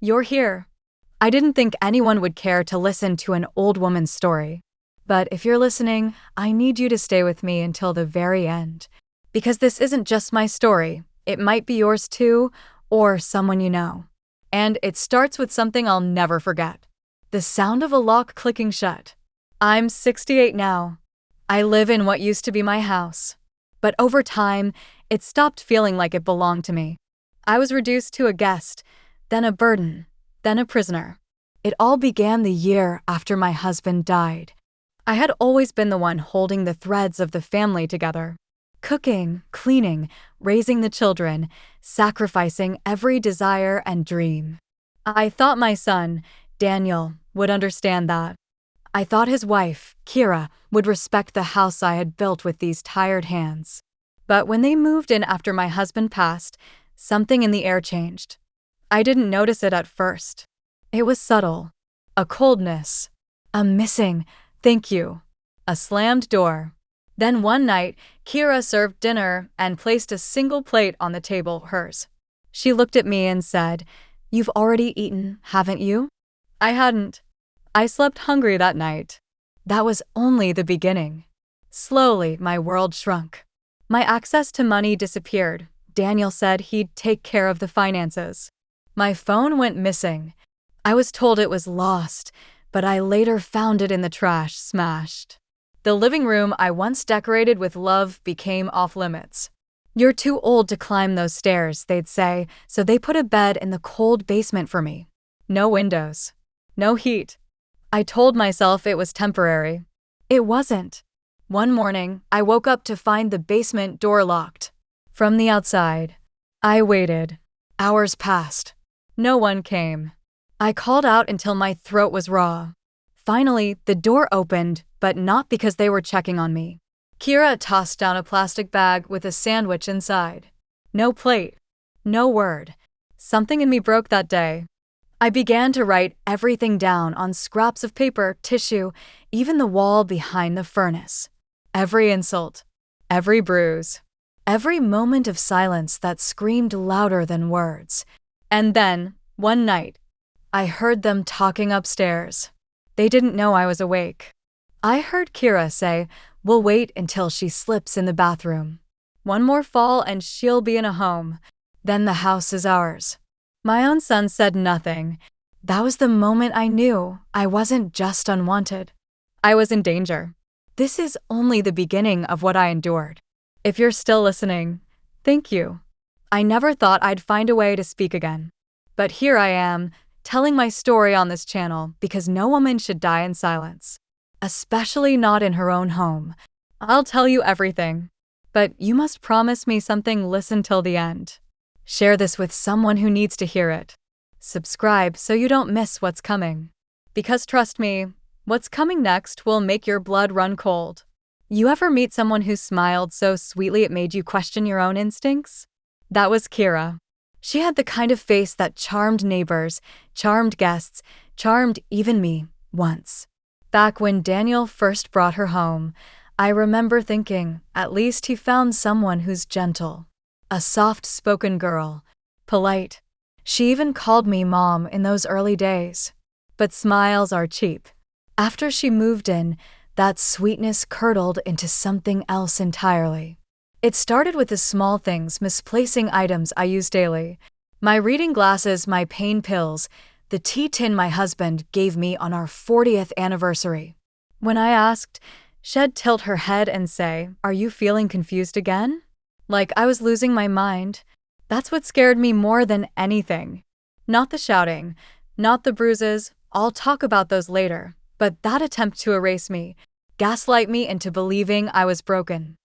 You're here. I didn't think anyone would care to listen to an old woman's story. But if you're listening, I need you to stay with me until the very end. Because this isn't just my story, it might be yours too, or someone you know. And it starts with something I'll never forget. The sound of a lock clicking shut. I'm 68 now. I live in what used to be my house. But over time, it stopped feeling like it belonged to me. I was reduced to a guest, then a burden, then a prisoner. It all began the year after my husband died. I had always been the one holding the threads of the family together. Cooking, cleaning, raising the children, sacrificing every desire and dream. I thought my son, Daniel, would understand that. I thought his wife, Kiera, would respect the house I had built with these tired hands. But when they moved in after my husband passed, something in the air changed. I didn't notice it at first. It was subtle. A coldness. A missing thank you. A slammed door. Then one night, Kiera served dinner and placed a single plate on the table, hers. She looked at me and said, "You've already eaten, haven't you?" I hadn't. I slept hungry that night. That was only the beginning. Slowly, my world shrunk. My access to money disappeared. Daniel said he'd take care of the finances. My phone went missing. I was told it was lost, but I later found it in the trash, smashed. The living room I once decorated with love became off-limits. "You're too old to climb those stairs," they'd say, so they put a bed in the cold basement for me. No windows. No heat. I told myself it was temporary. It wasn't. One morning, I woke up to find the basement door locked. From the outside, I waited. Hours passed. No one came. I called out until my throat was raw. Finally, the door opened, but not because they were checking on me. Kiera tossed down a plastic bag with a sandwich inside. No plate. No word. Something in me broke that day. I began to write everything down on scraps of paper, tissue, even the wall behind the furnace. Every insult. Every bruise. Every moment of silence that screamed louder than words. And then, one night, I heard them talking upstairs. They didn't know I was awake. I heard Kiera say, "We'll wait until she slips in the bathroom. One more fall and she'll be in a home. Then the house is ours." My own son said nothing. That was the moment I knew I wasn't just unwanted. I was in danger. This is only the beginning of what I endured. If you're still listening, thank you. I never thought I'd find a way to speak again. But here I am, telling my story on this channel because no woman should die in silence. Especially not in her own home. I'll tell you everything. But you must promise me something. Listen till the end. Share this with someone who needs to hear it. Subscribe so you don't miss what's coming. Because trust me, what's coming next will make your blood run cold. You ever meet someone who smiled so sweetly it made you question your own instincts? That was Kiera. She had the kind of face that charmed neighbors, charmed guests, charmed even me, once. Back when Daniel first brought her home, I remember thinking, at least he found someone who's gentle. A soft-spoken girl. Polite. She even called me Mom in those early days. But smiles are cheap. After she moved in, that sweetness curdled into something else entirely. It started with the small things, misplacing items I use daily. My reading glasses, my pain pills, the tea tin my husband gave me on our 40th anniversary. When I asked, she'd tilt her head and say, "Are you feeling confused again?" Like I was losing my mind. That's what scared me more than anything. Not the shouting, not the bruises, I'll talk about those later, but that attempt to erase me, gaslight me into believing I was broken.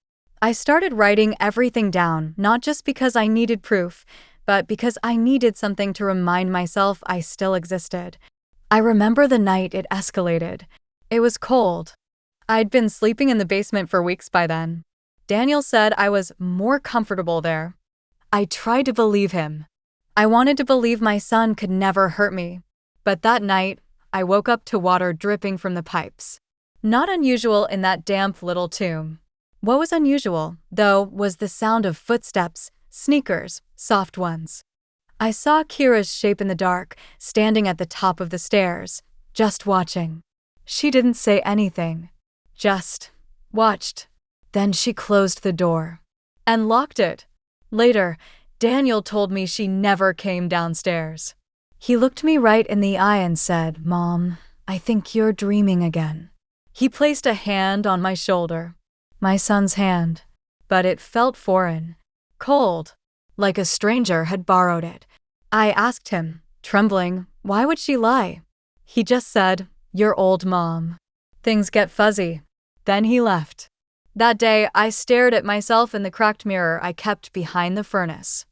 I started writing everything down, not just because I needed proof, but because I needed something to remind myself I still existed. I remember the night it escalated. It was cold. I'd been sleeping in the basement for weeks by then. Daniel said I was more comfortable there. I tried to believe him. I wanted to believe my son could never hurt me. But that night, I woke up to water dripping from the pipes. Not unusual in that damp little tomb. What was unusual, though, was the sound of footsteps, sneakers, soft ones. I saw Kiera's shape in the dark, standing at the top of the stairs, just watching. She didn't say anything, just watched. Then she closed the door and locked it. Later, Daniel told me she never came downstairs. He looked me right in the eye and said, "Mom, I think you're dreaming again." He placed a hand on my shoulder, my son's hand, but it felt foreign, cold, like a stranger had borrowed it. I asked him, trembling, why would she lie? He just said, "Your old mom." Things get fuzzy. Then he left. That day, I stared at myself in the cracked mirror I kept behind the furnace.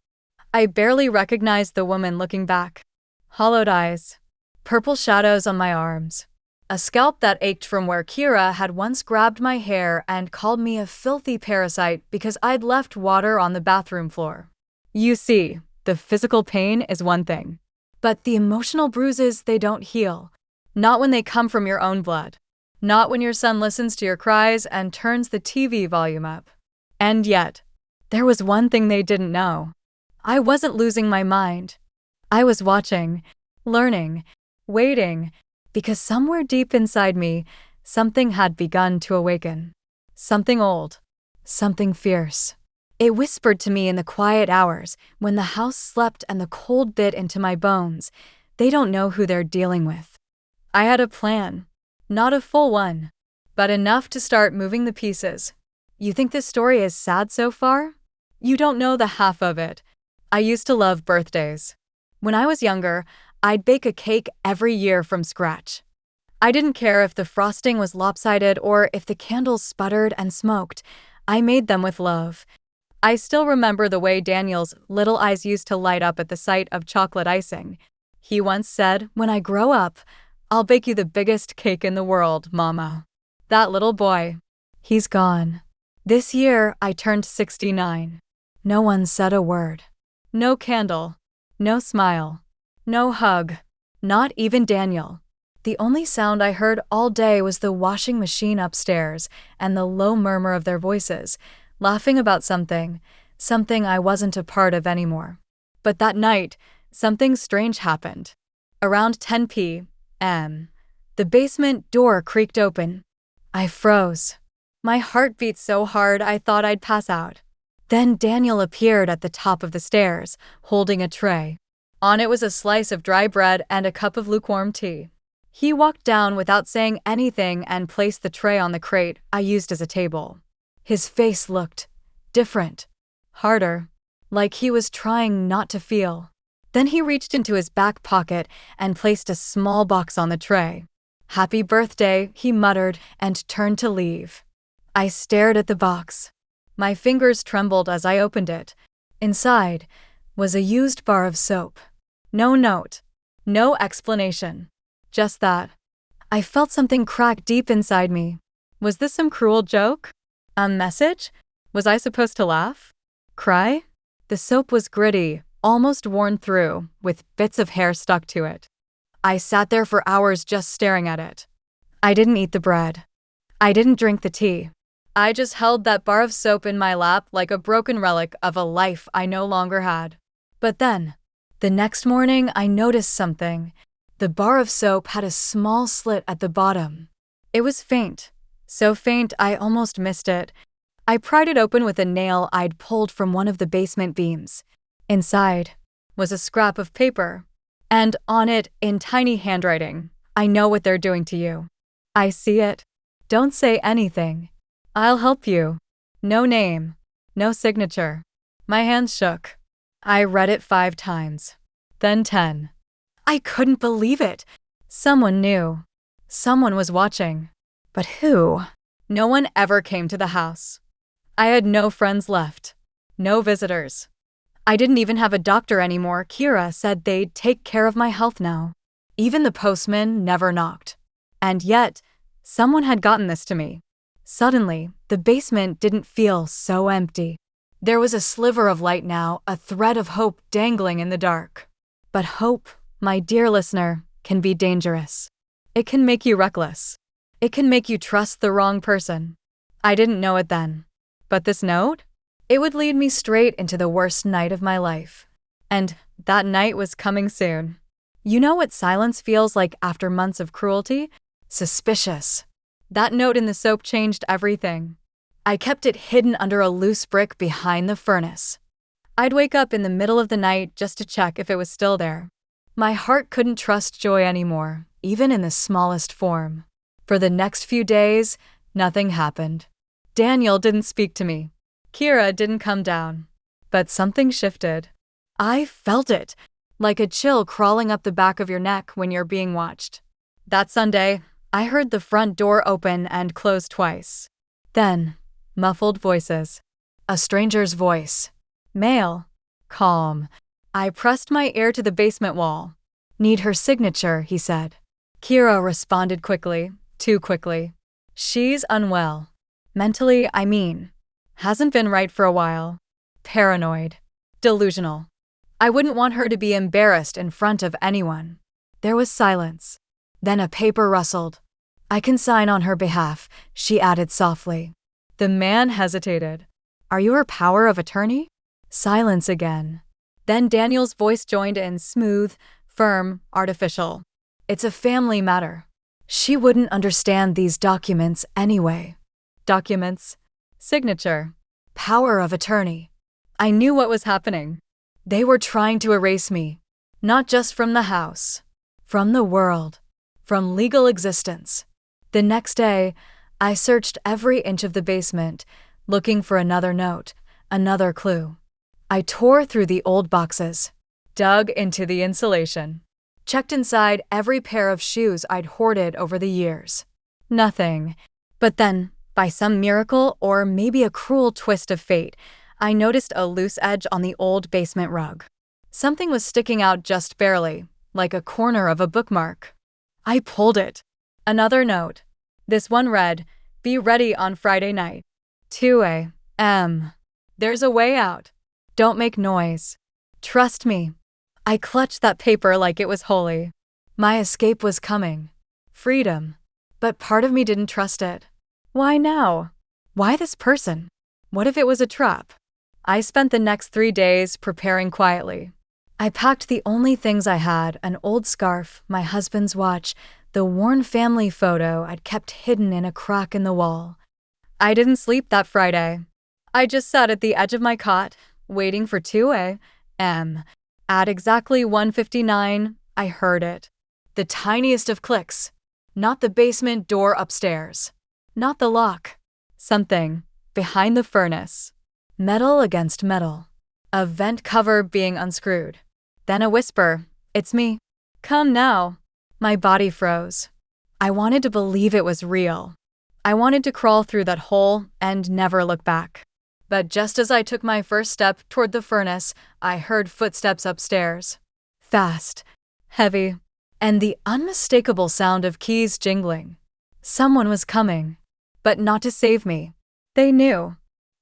I barely recognized the woman looking back. Hollowed eyes, purple shadows on my arms, a scalp that ached from where Kiera had once grabbed my hair and called me a filthy parasite because I'd left water on the bathroom floor. You see, the physical pain is one thing, but the emotional bruises, they don't heal. Not when they come from your own blood. Not when your son listens to your cries and turns the TV volume up. And yet, there was one thing they didn't know. I wasn't losing my mind. I was watching, learning, waiting, because somewhere deep inside me, something had begun to awaken. Something old, something fierce. It whispered to me in the quiet hours when the house slept and the cold bit into my bones. They don't know who they're dealing with. I had a plan. Not a full one, but enough to start moving the pieces. You think this story is sad so far? You don't know the half of it. I used to love birthdays. When I was younger, I'd bake a cake every year from scratch. I didn't care if the frosting was lopsided or if the candles sputtered and smoked. I made them with love. I still remember the way Daniel's little eyes used to light up at the sight of chocolate icing. He once said, "When I grow up, I'll bake you the biggest cake in the world, Mama." That little boy, he's gone. This year, I turned 69. No one said a word. No candle. No smile. No hug. Not even Daniel. The only sound I heard all day was the washing machine upstairs and the low murmur of their voices, laughing about something I wasn't a part of anymore. But that night, something strange happened. Around 10 p.m., the basement door creaked open. I froze. My heart beat so hard I thought I'd pass out. Then Daniel appeared at the top of the stairs, holding a tray. On it was a slice of dry bread and a cup of lukewarm tea. He walked down without saying anything and placed the tray on the crate I used as a table. His face looked different, harder, like he was trying not to feel. Then he reached into his back pocket and placed a small box on the tray. "Happy birthday," he muttered and turned to leave. I stared at the box. My fingers trembled as I opened it. Inside was a used bar of soap. No note, no explanation, just that. I felt something crack deep inside me. Was this some cruel joke? A message? Was I supposed to laugh? Cry? The soap was gritty, almost worn through, with bits of hair stuck to it. I sat there for hours just staring at it. I didn't eat the bread. I didn't drink the tea. I just held that bar of soap in my lap like a broken relic of a life I no longer had. But then, the next morning, I noticed something. The bar of soap had a small slit at the bottom. It was faint, so faint I almost missed it. I pried it open with a nail I'd pulled from one of the basement beams. Inside was a scrap of paper, and on it, in tiny handwriting, "I know what they're doing to you. I see it. Don't say anything. I'll help you." No name, no signature. My hands shook. I read it 5 times, then 10. I couldn't believe it. Someone knew. Someone was watching. But who? No one ever came to the house. I had no friends left. No visitors. I didn't even have a doctor anymore. Kiera said they'd take care of my health now. Even the postman never knocked. And yet, someone had gotten this to me. Suddenly, the basement didn't feel so empty. There was a sliver of light now, a thread of hope dangling in the dark. But hope, my dear listener, can be dangerous. It can make you reckless. It can make you trust the wrong person. I didn't know it then. But this note? It would lead me straight into the worst night of my life. And that night was coming soon. You know what silence feels like after months of cruelty? Suspicious. That note in the soap changed everything. I kept it hidden under a loose brick behind the furnace. I'd wake up in the middle of the night just to check if it was still there. My heart couldn't trust joy anymore, even in the smallest form. For the next few days, nothing happened. Daniel didn't speak to me. Kiera didn't come down. But something shifted. I felt it, like a chill crawling up the back of your neck when you're being watched. That Sunday, I heard the front door open and close twice. Then, muffled voices. A stranger's voice. Male. Calm. I pressed my ear to the basement wall. Need her signature, he said. Kiera responded quickly, too quickly. She's unwell. Mentally, I mean. Hasn't been right for a while. Paranoid. Delusional. I wouldn't want her to be embarrassed in front of anyone. There was silence. Then a paper rustled. I can sign on her behalf, she added softly. The man hesitated. Are you her power of attorney? Silence again. Then Daniel's voice joined in, smooth, firm, artificial. It's a family matter. She wouldn't understand these documents anyway. Documents. Signature. Power of attorney. I knew what was happening. They were trying to erase me. Not just from the house. From the world. From legal existence. The next day, I searched every inch of the basement, looking for another note, another clue. I tore through the old boxes, dug into the insulation, checked inside every pair of shoes I'd hoarded over the years. Nothing. But then, by some miracle or maybe a cruel twist of fate, I noticed a loose edge on the old basement rug. Something was sticking out just barely, like a corner of a bookmark. I pulled it. Another note. This one read, "Be ready on Friday night. 2 a.m. There's a way out. Don't make noise. Trust me." I clutched that paper like it was holy. My escape was coming. Freedom. But part of me didn't trust it. Why now? Why this person? What if it was a trap? I spent the next 3 days preparing quietly. I packed the only things I had, an old scarf, my husband's watch, the worn family photo I'd kept hidden in a crack in the wall. I didn't sleep that Friday. I just sat at the edge of my cot, waiting for 2 a.m. At exactly 1:59, I heard it. The tiniest of clicks. Not the basement door upstairs. Not the lock. Something. Behind the furnace. Metal against metal. A vent cover being unscrewed. Then a whisper. It's me. Come now. My body froze. I wanted to believe it was real. I wanted to crawl through that hole and never look back. But just as I took my first step toward the furnace, I heard footsteps upstairs. Fast. Heavy. And the unmistakable sound of keys jingling. Someone was coming. But not to save me. They knew.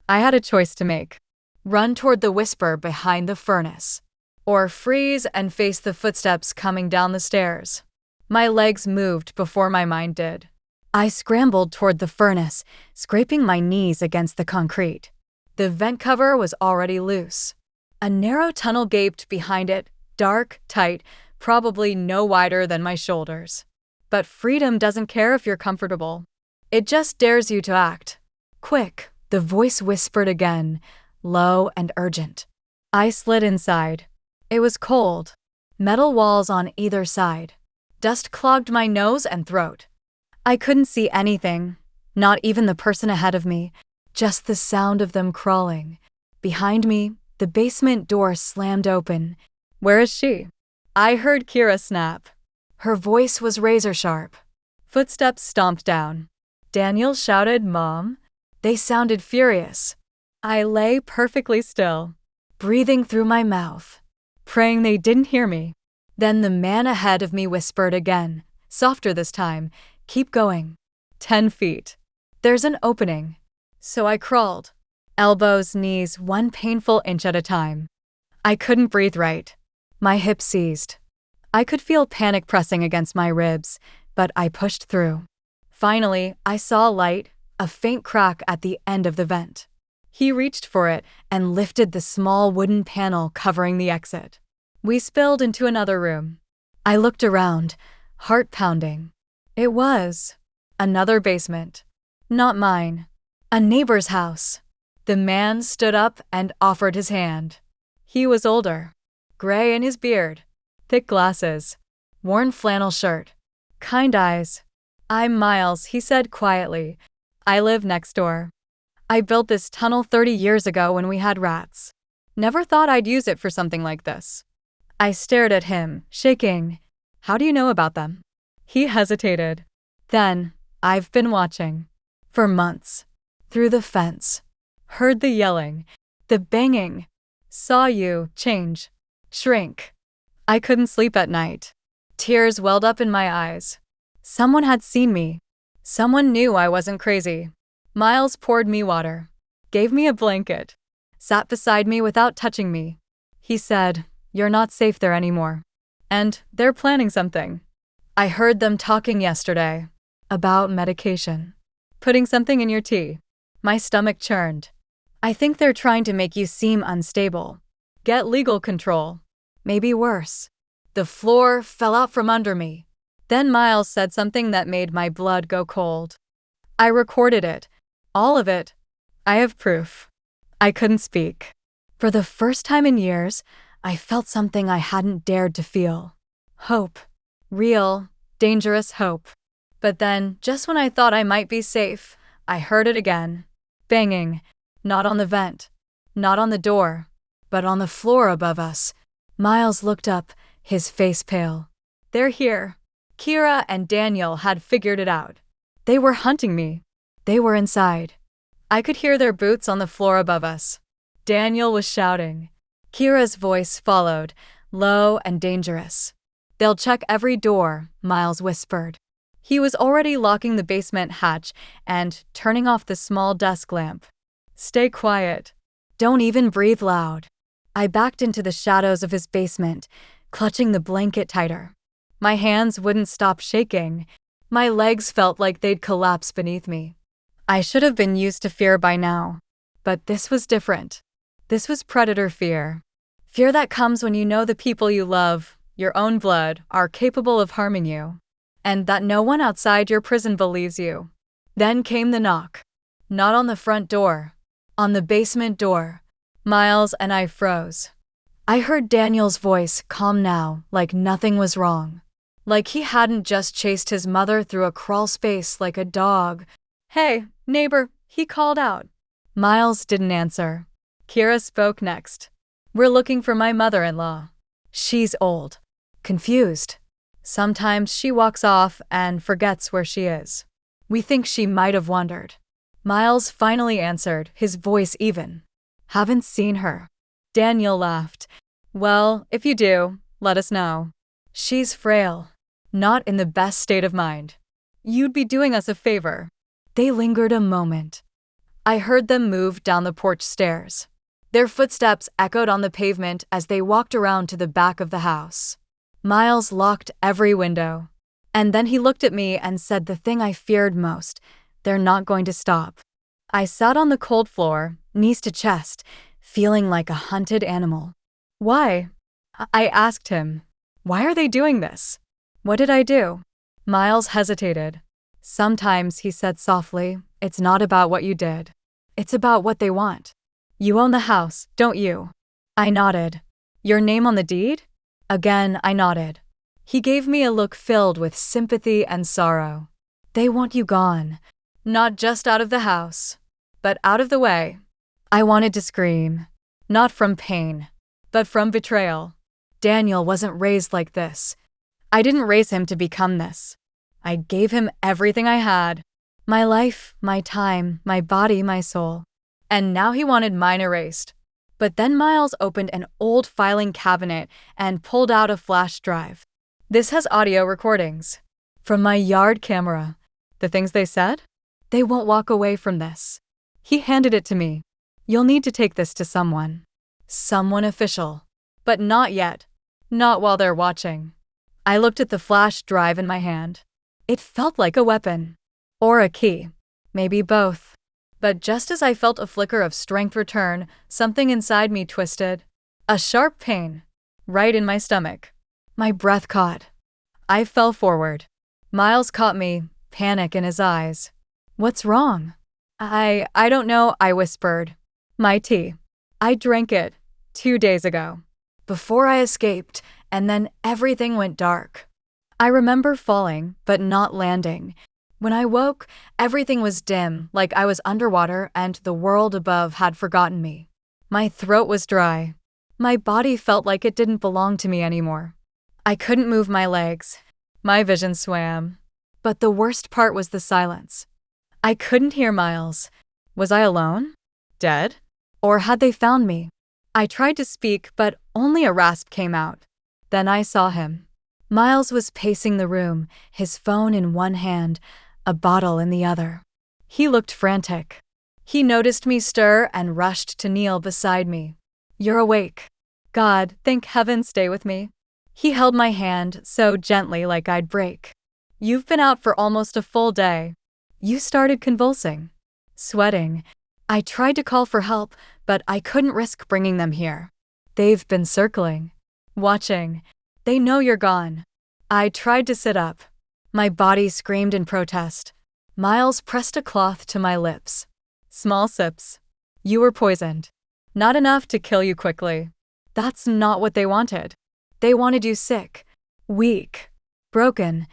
I had a choice to make. Run toward the whisper behind the furnace. Or freeze and face the footsteps coming down the stairs. My legs moved before my mind did. I scrambled toward the furnace, scraping my knees against the concrete. The vent cover was already loose. A narrow tunnel gaped behind it, dark, tight, probably no wider than my shoulders. But freedom doesn't care if you're comfortable. It just dares you to act. Quick, the voice whispered again, low and urgent. I slid inside. It was cold. Metal walls on either side. Dust clogged my nose and throat. I couldn't see anything, not even the person ahead of me, just the sound of them crawling. Behind me, the basement door slammed open. Where is she? I heard Kiera snap. Her voice was razor sharp. Footsteps stomped down. Daniel shouted, "Mom." They sounded furious. I lay perfectly still, breathing through my mouth, praying they didn't hear me. Then the man ahead of me whispered again, softer this time, "Keep going. 10 feet. There's an opening." So I crawled, elbows, knees, one painful inch at a time. I couldn't breathe right. My hips seized. I could feel panic pressing against my ribs, but I pushed through. Finally, I saw light, a faint crack at the end of the vent. He reached for it and lifted the small wooden panel covering the exit. We spilled into another room. I looked around, heart pounding. It was another basement. Not mine. A neighbor's house. The man stood up and offered his hand. He was older, gray in his beard, thick glasses, worn flannel shirt, kind eyes. "I'm Miles," he said quietly. "I live next door. I built this tunnel 30 years ago when we had rats. Never thought I'd use it for something like this." I stared at him, shaking. "How do you know about them?" He hesitated. Then, "I've been watching. For months. Through the fence. Heard the yelling, the banging. Saw you change. Shrink." I couldn't sleep at night. Tears welled up in my eyes. Someone had seen me. Someone knew I wasn't crazy. Miles poured me water, gave me a blanket, sat beside me without touching me. He said, "You're not safe there anymore. And they're planning something. I heard them talking yesterday. About medication. Putting something in your tea." My stomach churned. "I think they're trying to make you seem unstable. Get legal control. Maybe worse." The floor fell out from under me. Then Miles said something that made my blood go cold. I recorded it. All of it. I have proof. I couldn't speak. For the first time in years, I felt something I hadn't dared to feel. Hope. Real, dangerous hope. But then, just when I thought I might be safe, I heard it again. Banging. Not on the vent. Not on the door. But on the floor above us. Miles looked up, his face pale. "They're here." Kiera and Daniel had figured it out. They were hunting me. They were inside. I could hear their boots on the floor above us. Daniel was shouting. Kiera's voice followed, low and dangerous. "They'll check every door," Miles whispered. He was already locking the basement hatch and turning off the small desk lamp. "Stay quiet. Don't even breathe loud." I backed into the shadows of his basement, clutching the blanket tighter. My hands wouldn't stop shaking. My legs felt like they'd collapse beneath me. I should have been used to fear by now. But this was different. This was predator fear. Fear that comes when you know the people you love, your own blood, are capable of harming you. And that no one outside your prison believes you. Then came the knock. Not on the front door. On the basement door. Miles and I froze. I heard Daniel's voice, calm now, like nothing was wrong. Like he hadn't just chased his mother through a crawl space like a dog. "Hey, neighbor," he called out. Miles didn't answer. Kiera spoke next. "We're looking for my mother-in-law. She's old. Confused. Sometimes she walks off and forgets where she is. We think she might have wandered." Miles finally answered, his voice even. "Haven't seen her." Daniel laughed. "Well, if you do, let us know. She's frail. Not in the best state of mind. You'd be doing us a favor." They lingered a moment. I heard them move down the porch stairs. Their footsteps echoed on the pavement as they walked around to the back of the house. Miles locked every window. And then he looked at me and said the thing I feared most: "They're not going to stop." I sat on the cold floor, knees to chest, feeling like a hunted animal. "Why?" I asked him. "Why are they doing this? What did I do?" Miles hesitated. "Sometimes," he said softly, "it's not about what you did. It's about what they want. You own the house, don't you?" I nodded. "Your name on the deed?" Again, I nodded. He gave me a look filled with sympathy and sorrow. "They want you gone. Not just out of the house, but out of the way." I wanted to scream. Not from pain, but from betrayal. Daniel wasn't raised like this. I didn't raise him to become this. I gave him everything I had. My life, my time, my body, my soul. And now he wanted mine erased. But then Miles opened an old filing cabinet and pulled out a flash drive. "This has audio recordings. From my yard camera." The things they said? "They won't walk away from this." He handed it to me. "You'll need to take this to someone. Someone official. But not yet. Not while they're watching." I looked at the flash drive in my hand. It felt like a weapon. Or a key. Maybe both. But just as I felt a flicker of strength return, something inside me twisted. A sharp pain. Right in my stomach. My breath caught. I fell forward. Miles caught me, panic in his eyes. "What's wrong?" I don't know," I whispered. "My tea. I drank it 2 days ago. Before I escaped, and then everything went dark. I remember falling, but not landing. When I woke, everything was dim, like I was underwater and the world above had forgotten me. My throat was dry. My body felt like it didn't belong to me anymore. I couldn't move my legs. My vision swam. But the worst part was the silence. I couldn't hear Miles. Was I alone? Dead? Or had they found me? I tried to speak, but only a rasp came out. Then I saw him. Miles was pacing the room, his phone in one hand, a bottle in the other. He looked frantic. He noticed me stir and rushed to kneel beside me. "You're awake. God, thank heaven, stay with me." He held my hand so gently like I'd break. "You've been out for almost a full day." You started convulsing. Sweating. I tried to call for help, but I couldn't risk bringing them here. They've been circling. Watching. They know you're gone. I tried to sit up. My body screamed in protest. Miles pressed a cloth to my lips. "Small sips. You were poisoned. Not enough to kill you quickly." That's not what they wanted. They wanted you sick. Weak. Broken.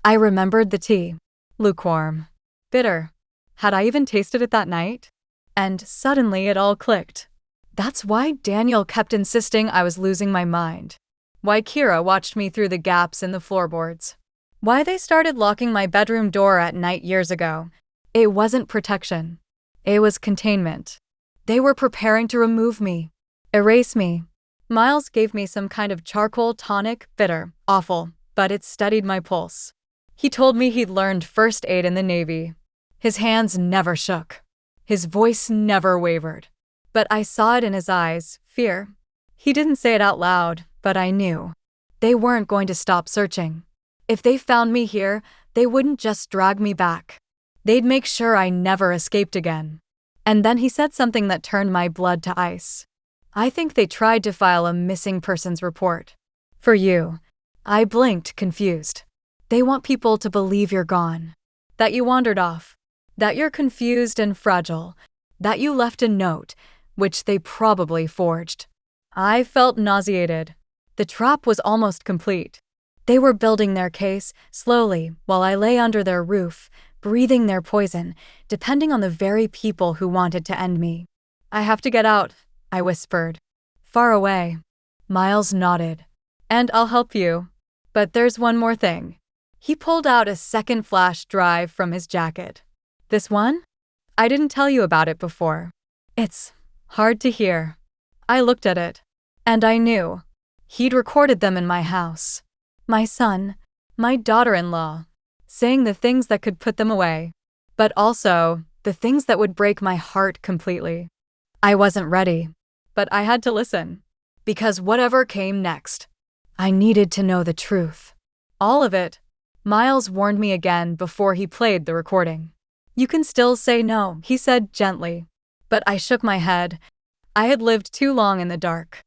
I remembered the tea. Lukewarm. Bitter. Had I even tasted it that night? And suddenly it all clicked. That's why Daniel kept insisting I was losing my mind. Why Kiera watched me through the gaps in the floorboards. Why they started locking my bedroom door at night years ago. It wasn't protection. It was containment. They were preparing to remove me. Erase me. Miles gave me some kind of charcoal tonic, bitter, awful, but it steadied my pulse. He told me he'd learned first aid in the Navy. His hands never shook. His voice never wavered. But I saw it in his eyes, fear. He didn't say it out loud, but I knew. They weren't going to stop searching. If they found me here, they wouldn't just drag me back. They'd make sure I never escaped again. And then he said something that turned my blood to ice. "I think they tried to file a missing persons report. For you." I blinked, confused. "They want people to believe you're gone. That you wandered off. That you're confused and fragile. That you left a note, which they probably forged." I felt nauseated. The trap was almost complete. They were building their case, slowly, while I lay under their roof, breathing their poison, depending on the very people who wanted to end me. "I have to get out," I whispered. "Far away." Miles nodded. "And I'll help you. But there's one more thing." He pulled out a second flash drive from his jacket. "This one? I didn't tell you about it before. It's hard to hear." I looked at it. And I knew. He'd recorded them in my house. My son, my daughter-in-law, saying the things that could put them away. But also, the things that would break my heart completely. I wasn't ready. But I had to listen. Because whatever came next, I needed to know the truth. All of it. Miles warned me again before he played the recording. "You can still say no," he said gently. But I shook my head. I had lived too long in the dark.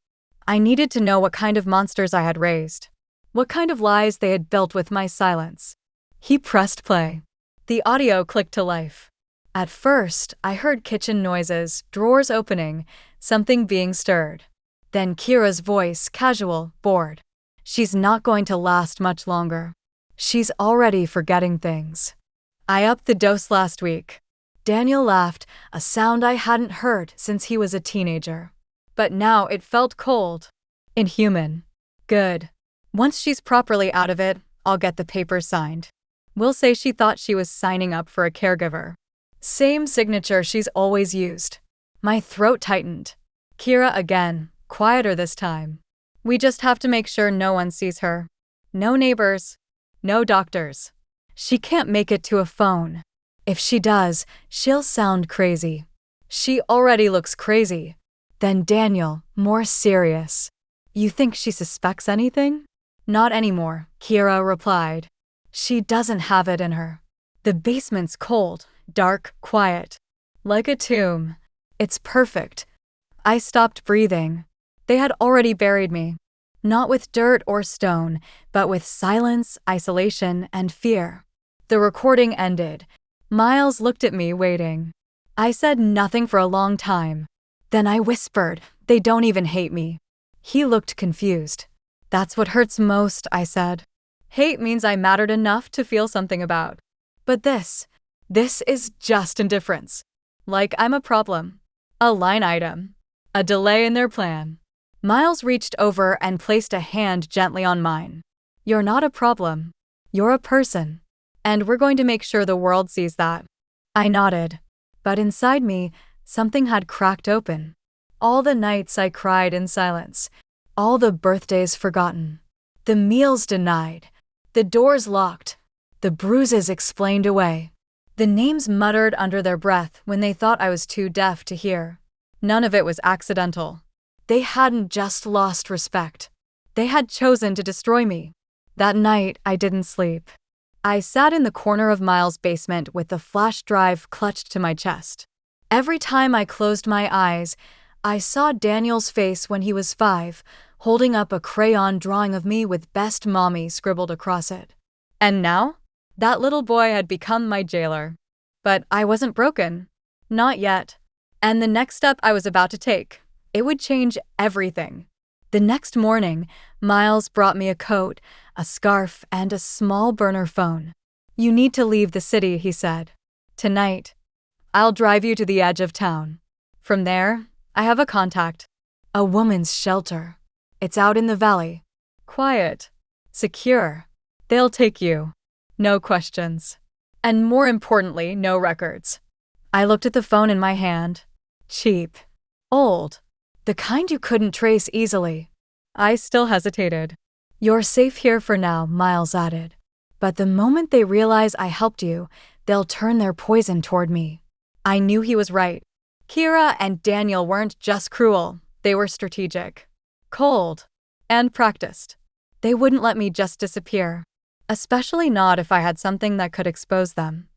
I needed to know what kind of monsters I had raised. What kind of lies they had built with my silence. He pressed play. The audio clicked to life. At first, I heard kitchen noises, drawers opening, something being stirred. Then Kiera's voice, casual, bored. "She's not going to last much longer. She's already forgetting things." I upped the dose last week. Daniel laughed, a sound I hadn't heard since he was a teenager. But now it felt cold. Inhuman. Good. Once she's properly out of it, I'll get the papers signed. We'll say she thought she was signing up for a caregiver. Same signature she's always used. My throat tightened. Kiera again, quieter this time. "We just have to make sure no one sees her. No neighbors. No doctors. She can't make it to a phone. If she does, she'll sound crazy. She already looks crazy." Then Daniel, more serious. "You think she suspects anything?" "Not anymore," Kiera replied. "She doesn't have it in her. The basement's cold, dark, quiet. Like a tomb. It's perfect. I stopped breathing. They had already buried me. Not with dirt or stone, but with silence, isolation, and fear. The recording ended. Miles looked at me, waiting. I said nothing for a long time. Then I whispered, "They don't even hate me." He looked confused. "That's what hurts most," I said. "Hate means I mattered enough to feel something about. But this is just indifference. Like I'm a problem. A line item. A delay in their plan." Miles reached over and placed a hand gently on mine. "You're not a problem. You're a person. And we're going to make sure the world sees that." I nodded. But inside me, something had cracked open. All the nights I cried in silence. All the birthdays forgotten. The meals denied. The doors locked. The bruises explained away. The names muttered under their breath when they thought I was too deaf to hear. None of it was accidental. They hadn't just lost respect. They had chosen to destroy me. That night, I didn't sleep. I sat in the corner of Miles' basement with the flash drive clutched to my chest. Every time I closed my eyes, I saw Daniel's face when he was 5, holding up a crayon drawing of me with "Best Mommy" scribbled across it. And now? That little boy had become my jailer. But I wasn't broken. Not yet. And the next step I was about to take, it would change everything. The next morning, Miles brought me a coat, a scarf, and a small burner phone. "You need to leave the city," he said. "Tonight. I'll drive you to the edge of town. From there, I have a contact. A woman's shelter. It's out in the valley. Quiet. Secure. They'll take you. No questions. And more importantly, no records." I looked at the phone in my hand. Cheap. Old. The kind you couldn't trace easily. I still hesitated. "You're safe here for now," Miles added. "But the moment they realize I helped you, they'll turn their poison toward me." I knew he was right. Kiera and Daniel weren't just cruel, they were strategic. Cold. And practiced. They wouldn't let me just disappear. Especially not if I had something that could expose them.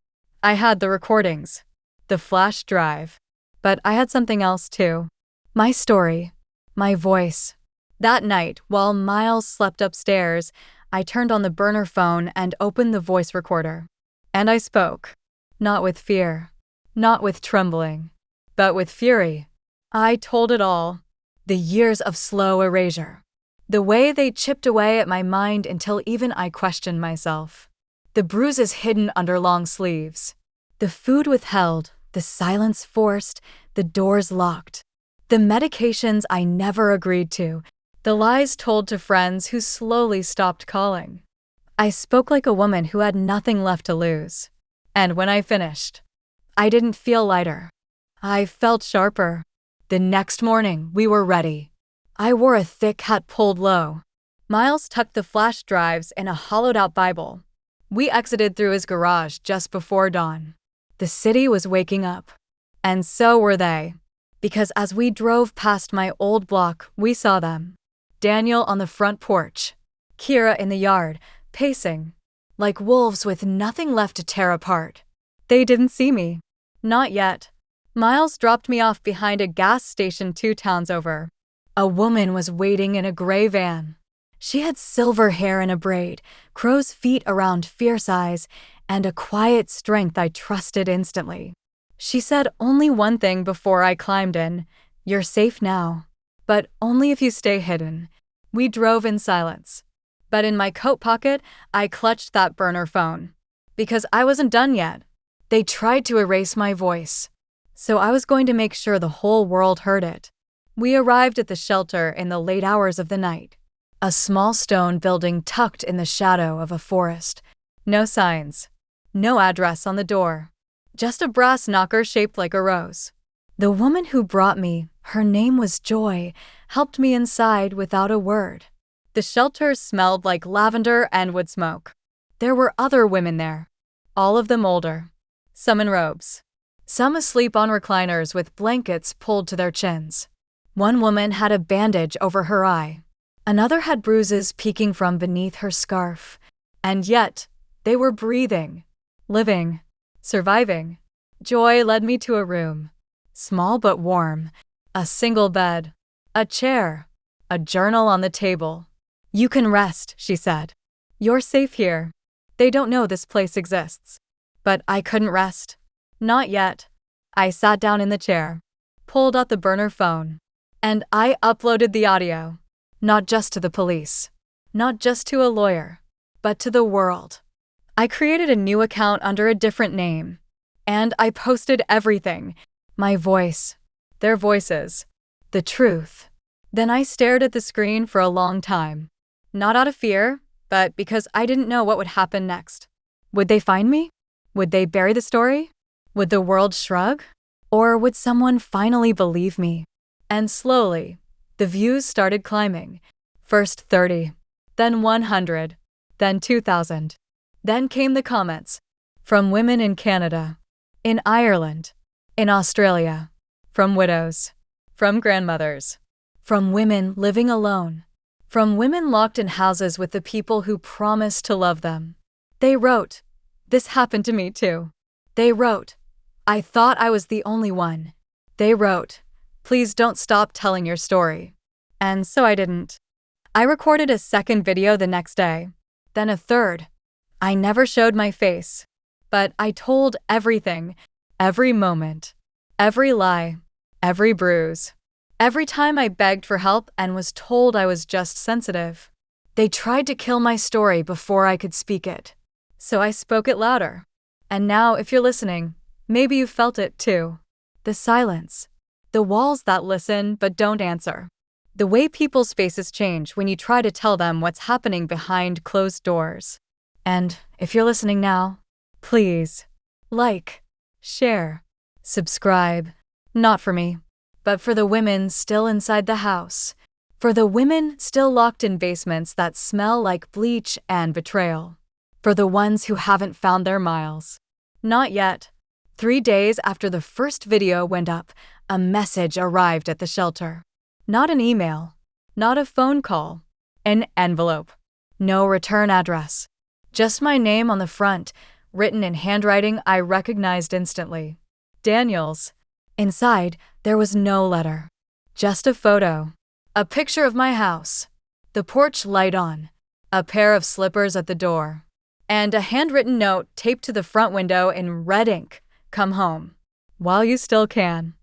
I had the recordings. The flash drive. But I had something else too. My story. My voice. That night, while Miles slept upstairs, I turned on the burner phone and opened the voice recorder. And I spoke. Not with fear. Not with trembling. But with fury. I told it all. The years of slow erasure. The way they chipped away at my mind until even I questioned myself. The bruises hidden under long sleeves. The food withheld, the silence forced, the doors locked. The medications I never agreed to, the lies told to friends who slowly stopped calling. I spoke like a woman who had nothing left to lose. And when I finished, I didn't feel lighter. I felt sharper. The next morning, we were ready. I wore a thick hat pulled low. Miles tucked the flash drives in a hollowed-out Bible. We exited through his garage just before dawn. The city was waking up. And so were they. Because as we drove past my old block, we saw them. Daniel on the front porch. Kiera in the yard, pacing. Like wolves with nothing left to tear apart. They didn't see me. Not yet. Miles dropped me off behind a gas station 2 towns over. A woman was waiting in a gray van. She had silver hair in a braid, crow's feet around fierce eyes, and a quiet strength I trusted instantly. She said only one thing before I climbed in: "You're safe now. But only if you stay hidden." We drove in silence. But in my coat pocket, I clutched that burner phone. Because I wasn't done yet. They tried to erase my voice. So I was going to make sure the whole world heard it. We arrived at the shelter in the late hours of the night. A small stone building tucked in the shadow of a forest. No signs. No address on the door. Just a brass knocker shaped like a rose. The woman who brought me, her name was Joy, helped me inside without a word. The shelter smelled like lavender and wood smoke. There were other women there. All of them older. Some in robes. Some asleep on recliners with blankets pulled to their chins. One woman had a bandage over her eye. Another had bruises peeking from beneath her scarf. And yet, they were breathing. Living. Surviving. Joy led me to a room. Small but warm. A single bed. A chair. A journal on the table. "You can rest," she said. "You're safe here. They don't know this place exists." But I couldn't rest. Not yet. I sat down in the chair, pulled out the burner phone, and I uploaded the audio. Not just to the police. Not just to a lawyer. But to the world. I created a new account under a different name. And I posted everything. My voice. Their voices. The truth. Then I stared at the screen for a long time. Not out of fear, but because I didn't know what would happen next. Would they find me? Would they bury the story? Would the world shrug? Or would someone finally believe me? And slowly, the views started climbing. First 30, then 100, then 2,000. Then came the comments. From women in Canada, in Ireland, in Australia, from widows, from grandmothers, from women living alone, from women locked in houses with the people who promised to love them. They wrote, "This happened to me too." They wrote, "I thought I was the only one." They wrote, "Please don't stop telling your story." And so I didn't. I recorded a second video the next day, then a third. I never showed my face, but I told everything, every moment, every lie, every bruise. Every time I begged for help and was told I was just sensitive. They tried to kill my story before I could speak it. So I spoke it louder. And now, if you're listening, maybe you felt it too. The silence. The walls that listen but don't answer. The way people's faces change when you try to tell them what's happening behind closed doors. And if you're listening now, please, like, share, subscribe. Not for me, but for the women still inside the house. For the women still locked in basements that smell like bleach and betrayal. For the ones who haven't found their miles. Not yet. 3 days after the first video went up, a message arrived at the shelter. Not an email. Not a phone call. An envelope. No return address. Just my name on the front, written in handwriting I recognized instantly. Daniel's. Inside, there was no letter. Just a photo. A picture of my house. The porch light on. A pair of slippers at the door. And a handwritten note taped to the front window in red ink. "Come home. While you still can."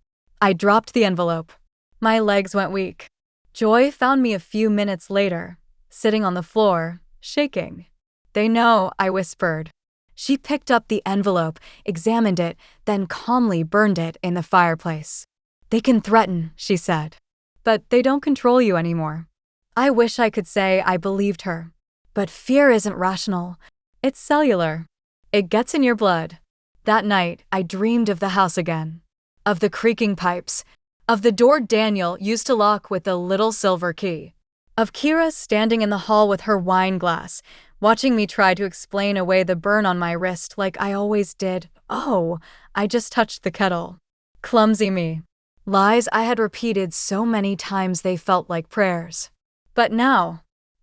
I dropped the envelope. My legs went weak. Joy found me a few minutes later, sitting on the floor, shaking. "They know," I whispered. She picked up the envelope, examined it, then calmly burned it in the fireplace. "They can threaten," she said, "but they don't control you anymore." I wish I could say I believed her. But fear isn't rational. It's cellular. It gets in your blood. That night, I dreamed of the house again. Of the creaking pipes. Of the door Daniel used to lock with a little silver key. Of Kiera standing in the hall with her wine glass, watching me try to explain away the burn on my wrist like I always did. Oh, I just touched the kettle. Clumsy me. Lies I had repeated so many times they felt like prayers. But now,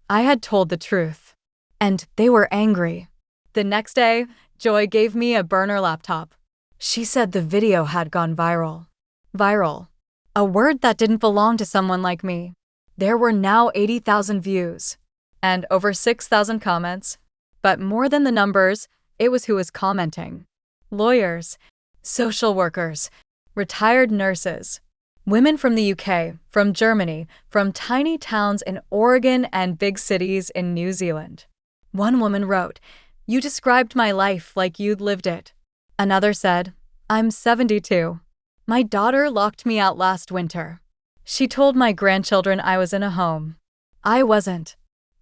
I had told the truth. And they were angry. The next day, Joy gave me a burner laptop. She said the video had gone viral. Viral. A word that didn't belong to someone like me. There were now 80,000 views. And over 6,000 comments. But more than the numbers, it was who was commenting. Lawyers, social workers, retired nurses, women from the UK, from Germany, from tiny towns in Oregon and big cities in New Zealand. One woman wrote, "You described my life like you'd lived it." Another said, "I'm 72. My daughter locked me out last winter. She told my grandchildren I was in a home. I wasn't.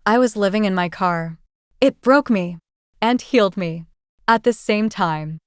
I was living in my car." It broke me and healed me at the same time.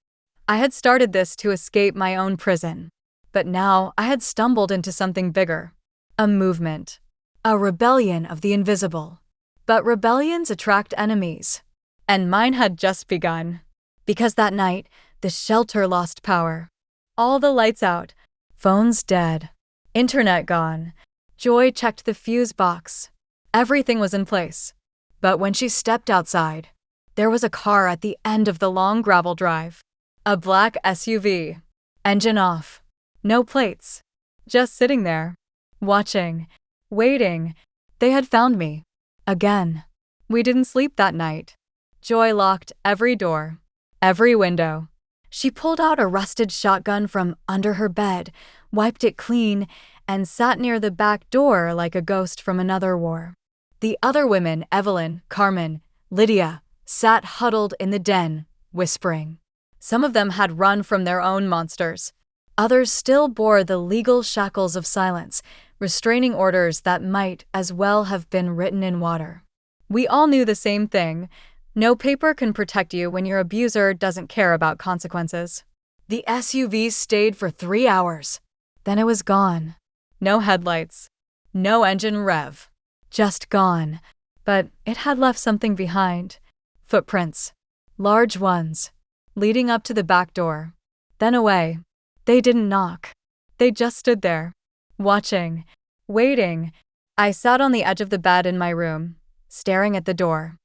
I had started this to escape my own prison, but now I had stumbled into something bigger. A movement. A rebellion of the invisible. But rebellions attract enemies. And mine had just begun. Because that night, the shelter lost power. All the lights out. Phones dead. Internet gone. Joy checked the fuse box. Everything was in place. But when she stepped outside, there was a car at the end of the long gravel drive. A black SUV. Engine off. No plates. Just sitting there. Watching. Waiting. They had found me. Again. We didn't sleep that night. Joy locked every door. Every window. She pulled out a rusted shotgun from under her bed, wiped it clean, and sat near the back door like a ghost from another war. The other women, Evelyn, Carmen, Lydia, sat huddled in the den, whispering. Some of them had run from their own monsters. Others still bore the legal shackles of silence, restraining orders that might as well have been written in water. We all knew the same thing. No paper can protect you when your abuser doesn't care about consequences. The SUV stayed for 3 hours. Then it was gone. No headlights. No engine rev. Just gone. But it had left something behind. Footprints. Large ones. Leading up to the back door. Then away. They didn't knock. They just stood there. Watching. Waiting. I sat on the edge of the bed in my room, staring at the door.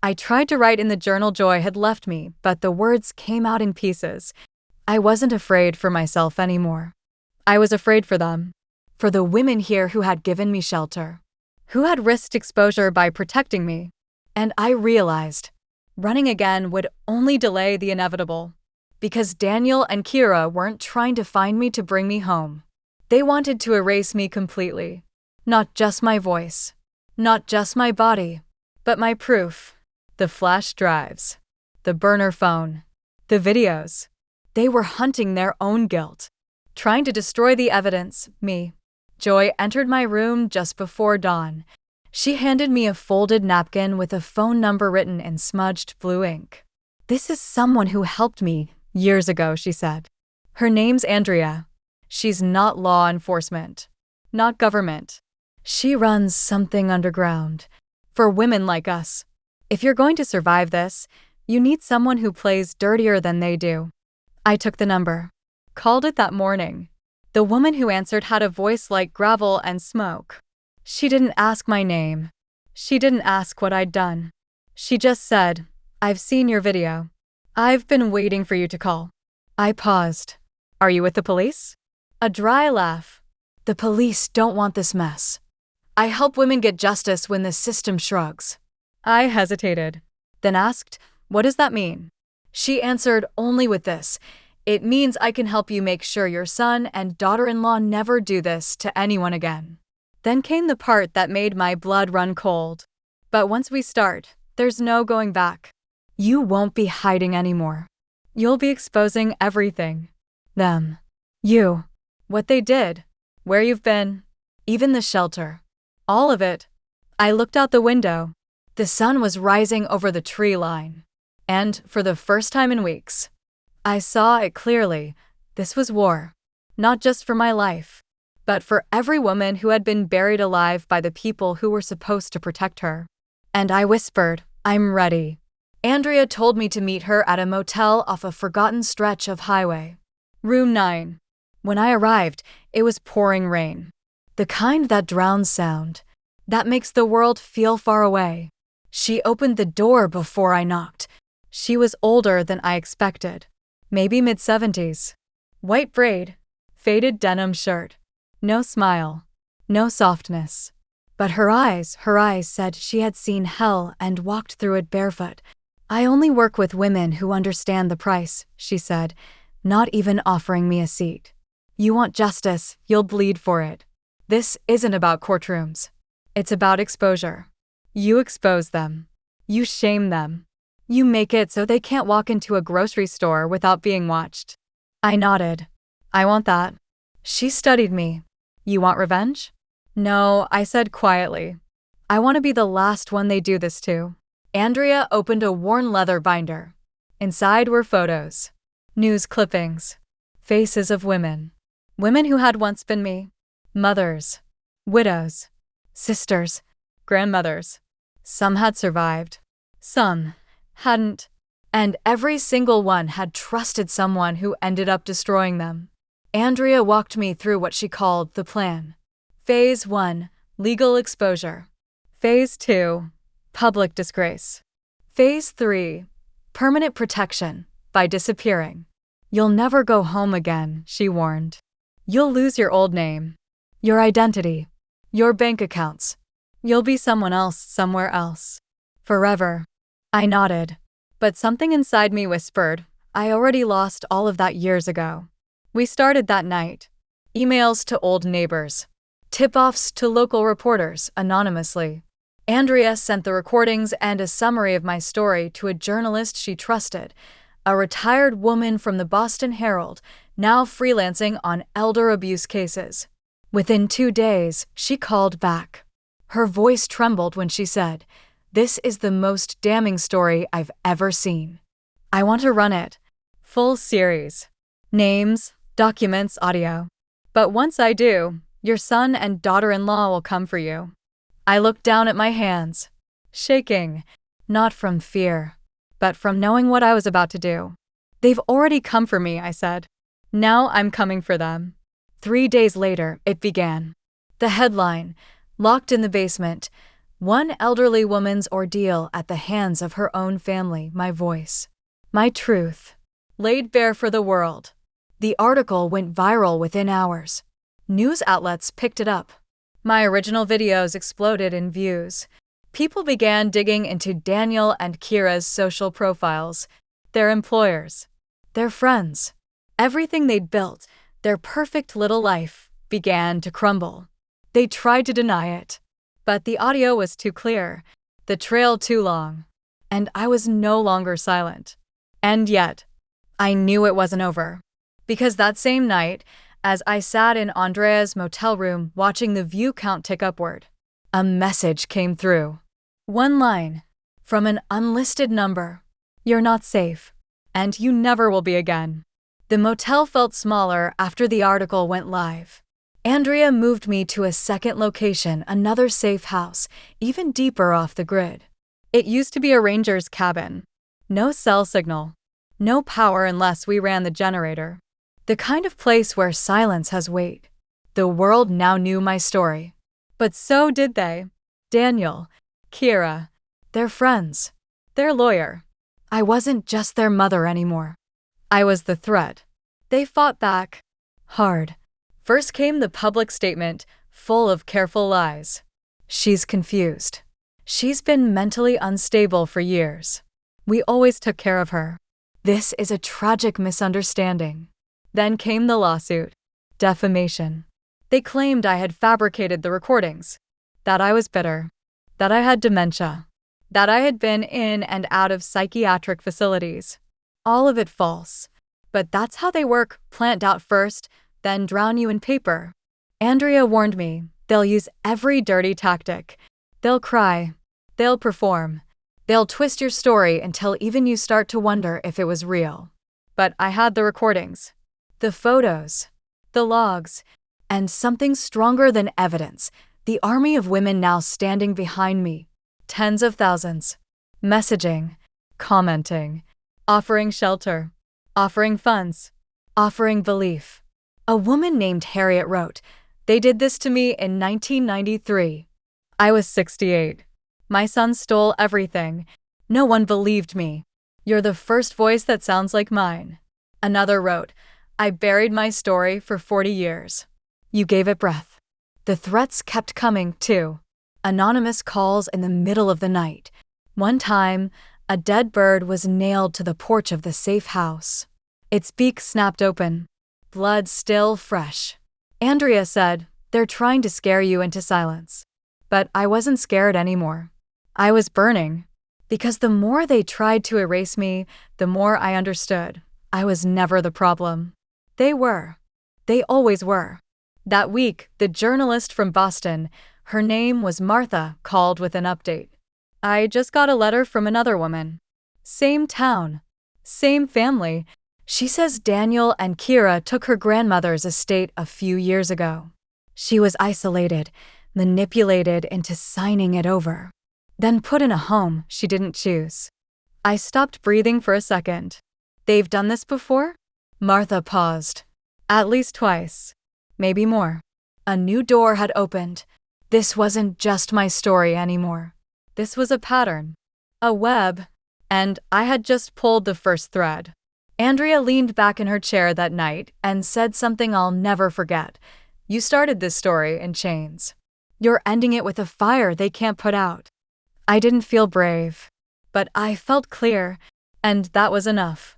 I tried to write in the journal Joy had left me, but the words came out in pieces. I wasn't afraid for myself anymore. I was afraid for them. For the women here who had given me shelter. Who had risked exposure by protecting me. And I realized, running again would only delay the inevitable. Because Daniel and Kiera weren't trying to find me to bring me home. They wanted to erase me completely. Not just my voice. Not just my body. But my proof. The flash drives. The burner phone. The videos. They were hunting their own guilt. Trying to destroy the evidence, me. Joy entered my room just before dawn. She handed me a folded napkin with a phone number written in smudged blue ink. This is someone who helped me years ago, she said. Her name's Andrea. She's not law enforcement. Not government. She runs something underground. For women like us. If you're going to survive this, you need someone who plays dirtier than they do. I took the number. Called it that morning. The woman who answered had a voice like gravel and smoke. She didn't ask my name. She didn't ask what I'd done. She just said, "I've seen your video. I've been waiting for you to call." I paused. "Are you with the police?" A dry laugh. "The police don't want this mess. I help women get justice when the system shrugs." I hesitated, then asked, "What does that mean?" She answered only with this, "It means I can help you make sure your son and daughter-in-law never do this to anyone again." Then came the part that made my blood run cold. "But once we start, there's no going back. You won't be hiding anymore. You'll be exposing everything. Them. You. What they did. Where you've been. Even the shelter. All of it." I looked out the window. The sun was rising over the tree line. And, for the first time in weeks, I saw it clearly. This was war. Not just for my life, but for every woman who had been buried alive by the people who were supposed to protect her. And I whispered, "I'm ready." Andrea told me to meet her at a motel off a forgotten stretch of highway. Room 9. When I arrived, it was pouring rain. The kind that drowns sound. That makes the world feel far away. She opened the door before I knocked. She was older than I expected. Maybe mid-70s. White braid. Faded denim shirt. No smile. No softness. But her eyes said she had seen hell and walked through it barefoot. "I only work with women who understand the price," she said, not even offering me a seat. "You want justice, you'll bleed for it. This isn't about courtrooms. It's about exposure. You expose them. You shame them. You make it so they can't walk into a grocery store without being watched." I nodded. "I want that." She studied me. "You want revenge?" "No," I said quietly. "I want to be the last one they do this to." Andrea opened a worn leather binder. Inside were photos. News clippings. Faces of women. Women who had once been me. Mothers. Widows. Sisters. Grandmothers. Some had survived. Some hadn't. And every single one had trusted someone who ended up destroying them. Andrea walked me through what she called the plan. Phase 1, legal exposure. Phase 2, public disgrace. Phase 3, permanent protection by disappearing. You'll never go home again, she warned. You'll lose your old name, your identity, your bank accounts. You'll be someone else somewhere else. Forever. I nodded. But something inside me whispered, I already lost all of that years ago. We started that night. Emails to old neighbors. Tip-offs to local reporters, anonymously. Andrea sent the recordings and a summary of my story to a journalist she trusted, a retired woman from the Boston Herald, now freelancing on elder abuse cases. Within 2 days, she called back. Her voice trembled when she said, "This is the most damning story I've ever seen. I want to run it. Full series. Names, documents, audio. But once I do, your son and daughter-in-law will come for you." I looked down at my hands, shaking, not from fear, but from knowing what I was about to do. They've already come for me, I said. Now I'm coming for them. 3 days later, it began. The headline, Locked in the Basement, one elderly woman's ordeal at the hands of her own family, my voice. My truth. Laid bare for the world. The article went viral within hours. News outlets picked it up. My original videos exploded in views. People began digging into Daniel and Kiera's social profiles, their employers, their friends. Everything they'd built, their perfect little life, began to crumble. They tried to deny it, but the audio was too clear, the trail too long, and I was no longer silent. And yet, I knew it wasn't over. Because that same night, as I sat in Andrea's motel room watching the view count tick upward, a message came through. One line, from an unlisted number. You're not safe, and you never will be again. The motel felt smaller after the article went live. Andrea moved me to a second location, another safe house, even deeper off the grid. It used to be a ranger's cabin. No cell signal. No power unless we ran the generator. The kind of place where silence has weight. The world now knew my story. But so did they. Daniel, Kiera, their friends, their lawyer. I wasn't just their mother anymore. I was the threat. They fought back. Hard. First came the public statement, full of careful lies. She's confused. She's been mentally unstable for years. We always took care of her. This is a tragic misunderstanding. Then came the lawsuit. Defamation. They claimed I had fabricated the recordings. That I was bitter. That I had dementia. That I had been in and out of psychiatric facilities. All of it false. But that's how they work, plant doubt first, then drown you in paper. Andrea warned me, they'll use every dirty tactic. They'll cry. They'll perform. They'll twist your story until even you start to wonder if it was real. But I had the recordings. The photos, the logs, and something stronger than evidence, the army of women now standing behind me, tens of thousands, messaging, commenting, offering shelter, offering funds, offering belief. A woman named Harriet wrote, "They did this to me in 1993. I was 68. My son stole everything. No one believed me. You're the first voice that sounds like mine." Another wrote, "I buried my story for 40 years. You gave it breath." The threats kept coming, too. Anonymous calls in the middle of the night. One time, a dead bird was nailed to the porch of the safe house. Its beak snapped open. Blood still fresh. Andrea said, "They're trying to scare you into silence." But I wasn't scared anymore. I was burning. Because the more they tried to erase me, the more I understood. I was never the problem. They were. They always were. That week, the journalist from Boston, her name was Martha, called with an update. I just got a letter from another woman. Same town. Same family. She says Daniel and Kiera took her grandmother's estate a few years ago. She was isolated, manipulated into signing it over, then put in a home she didn't choose. I stopped breathing for a second. They've done this before? Martha paused. At least twice. Maybe more. A new door had opened. This wasn't just my story anymore. This was a pattern. A web. And I had just pulled the first thread. Andrea leaned back in her chair that night and said something I'll never forget. You started this story in chains. You're ending it with a fire they can't put out. I didn't feel brave, but I felt clear, and that was enough.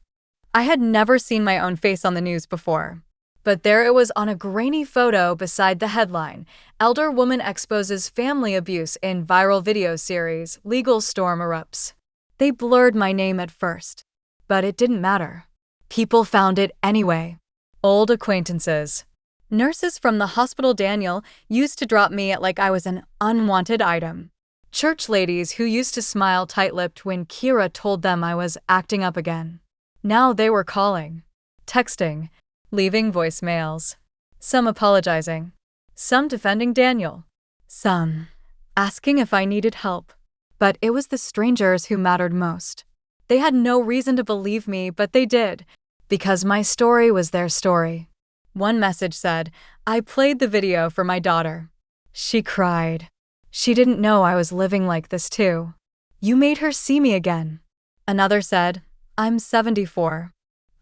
I had never seen my own face on the news before, but there it was on a grainy photo beside the headline, Elder Woman Exposes Family Abuse in Viral Video Series, Legal Storm Erupts. They blurred my name at first, but it didn't matter. People found it anyway. Old acquaintances. Nurses from the hospital Daniel used to drop me like I was an unwanted item. Church ladies who used to smile tight-lipped when Kiera told them I was acting up again. Now they were calling, texting, leaving voicemails. Some apologizing. Some defending Daniel. Some asking if I needed help. But it was the strangers who mattered most. They had no reason to believe me, but they did, because my story was their story. One message said, I played the video for my daughter. She cried. She didn't know I was living like this too. You made her see me again. Another said, I'm 74.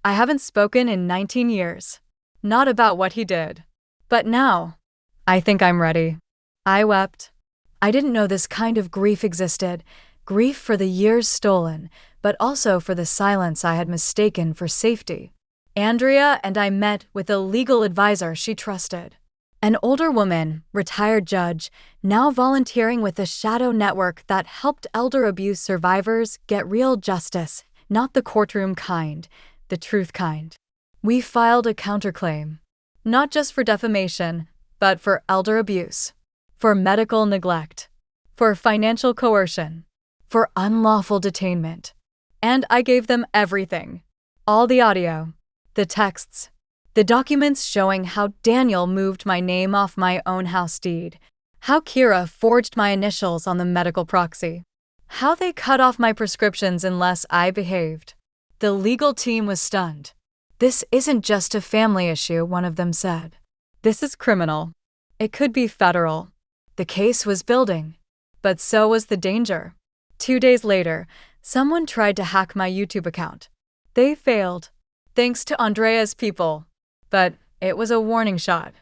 I haven't spoken in 19 years. Not about what he did. But now, I think I'm ready. I wept. I didn't know this kind of grief existed. Grief for the years stolen, but also for the silence I had mistaken for safety. Andrea and I met with a legal advisor she trusted. An older woman, retired judge, now volunteering with a shadow network that helped elder abuse survivors get real justice, not the courtroom kind, the truth kind. We filed a counterclaim, not just for defamation, but for elder abuse, for medical neglect, for financial coercion, for unlawful detainment. And I gave them everything. All the audio, the texts, the documents showing how Daniel moved my name off my own house deed, how Kiera forged my initials on the medical proxy, how they cut off my prescriptions unless I behaved. The legal team was stunned. This isn't just a family issue, one of them said. This is criminal. It could be federal. The case was building, but so was the danger. 2 days later, someone tried to hack my YouTube account. They failed, thanks to Andrea's people. But it was a warning shot.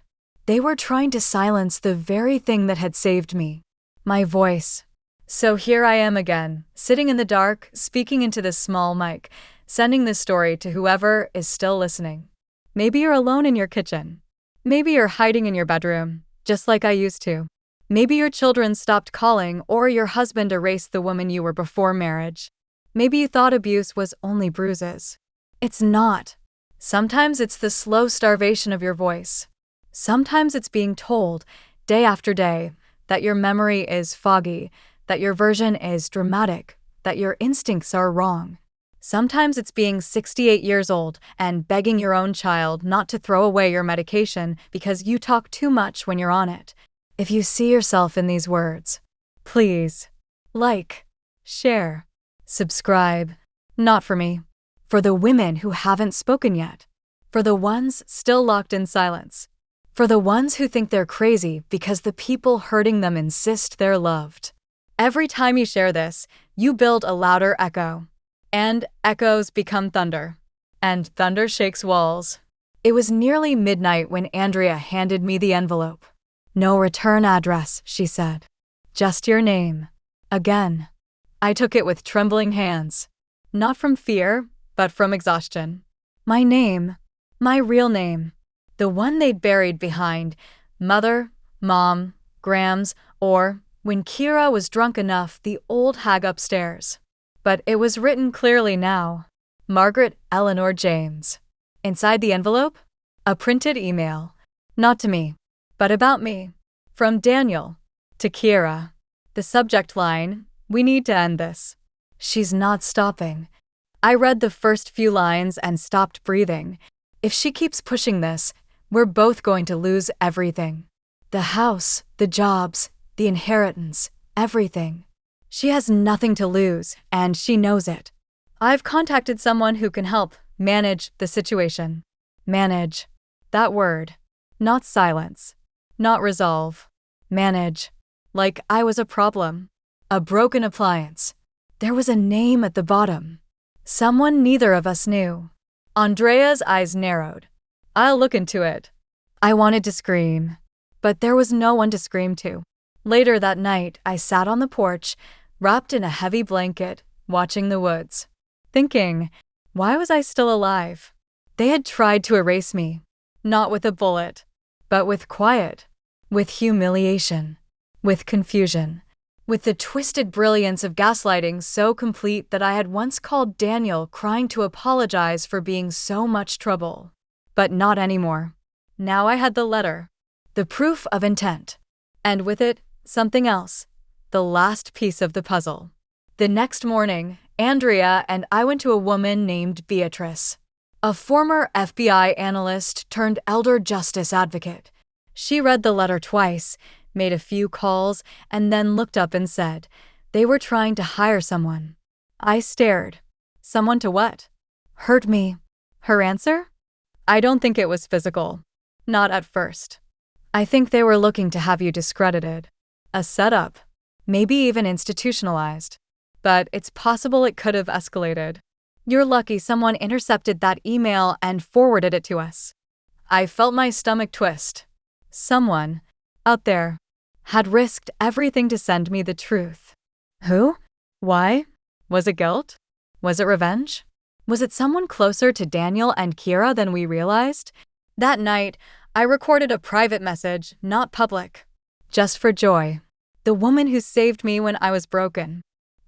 They were trying to silence the very thing that had saved me, my voice. So here I am again, sitting in the dark, speaking into this small mic, sending this story to whoever is still listening. Maybe you're alone in your kitchen. Maybe you're hiding in your bedroom, just like I used to. Maybe your children stopped calling or your husband erased the woman you were before marriage. Maybe you thought abuse was only bruises. It's not. Sometimes it's the slow starvation of your voice. Sometimes it's being told, day after day, that your memory is foggy, that your version is dramatic, that your instincts are wrong. Sometimes it's being 68 years old and begging your own child not to throw away your medication because you talk too much when you're on it. If you see yourself in these words, please, like, share, subscribe. Not for me. For the women who haven't spoken yet. For the ones still locked in silence. For the ones who think they're crazy because the people hurting them insist they're loved. Every time you share this, you build a louder echo. And echoes become thunder. And thunder shakes walls. It was nearly midnight when Andrea handed me the envelope. No return address, she said. Just your name. Again. I took it with trembling hands. Not from fear, but from exhaustion. My name. My real name. The one they'd buried behind Mother, Mom, Grams, or, when Kiera was drunk enough, the old hag upstairs. But it was written clearly now. Margaret Eleanor James. Inside the envelope? A printed email. Not to me, but about me. From Daniel. To Kiera. The subject line, we need to end this. She's not stopping. I read the first few lines and stopped breathing. If she keeps pushing this, we're both going to lose everything. The house, the jobs, the inheritance, everything. She has nothing to lose, and she knows it. I've contacted someone who can help manage the situation. Manage. That word. Not silence. Not resolve. Manage. Like I was a problem. A broken appliance. There was a name at the bottom. Someone neither of us knew. Andrea's eyes narrowed. I'll look into it. I wanted to scream, but there was no one to scream to. Later that night, I sat on the porch, wrapped in a heavy blanket, watching the woods, thinking, why was I still alive? They had tried to erase me, not with a bullet, but with quiet, with humiliation, with confusion, with the twisted brilliance of gaslighting so complete that I had once called Daniel crying to apologize for being so much trouble. But not anymore. Now I had the letter, the proof of intent, and with it, something else, the last piece of the puzzle. The next morning, Andrea and I went to a woman named Beatrice, a former FBI analyst turned elder justice advocate. She read the letter twice, made a few calls, and then looked up and said, they were trying to hire someone. I stared. Someone to what? Hurt me. Her answer? I don't think it was physical. Not at first. I think they were looking to have you discredited. A setup. Maybe even institutionalized. But it's possible it could have escalated. You're lucky someone intercepted that email and forwarded it to us. I felt my stomach twist. Someone, out there, had risked everything to send me the truth. Who? Why? Was it guilt? Was it revenge? Was it someone closer to Daniel and Kiera than we realized? That night, I recorded a private message, not public. Just for Joy, the woman who saved me when I was broken.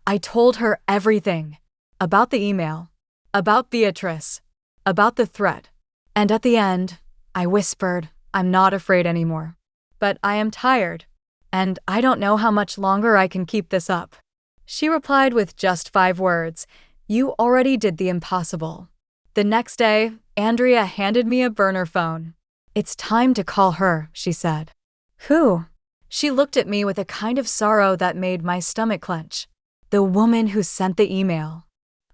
I told her everything. About the email. About Beatrice. About the threat. And at the end, I whispered, I'm not afraid anymore. But I am tired. And I don't know how much longer I can keep this up. She replied with just 5 words. You already did the impossible. The next day, Andrea handed me a burner phone. It's time to call her, she said. Who? She looked at me with a kind of sorrow that made my stomach clench. The woman who sent the email.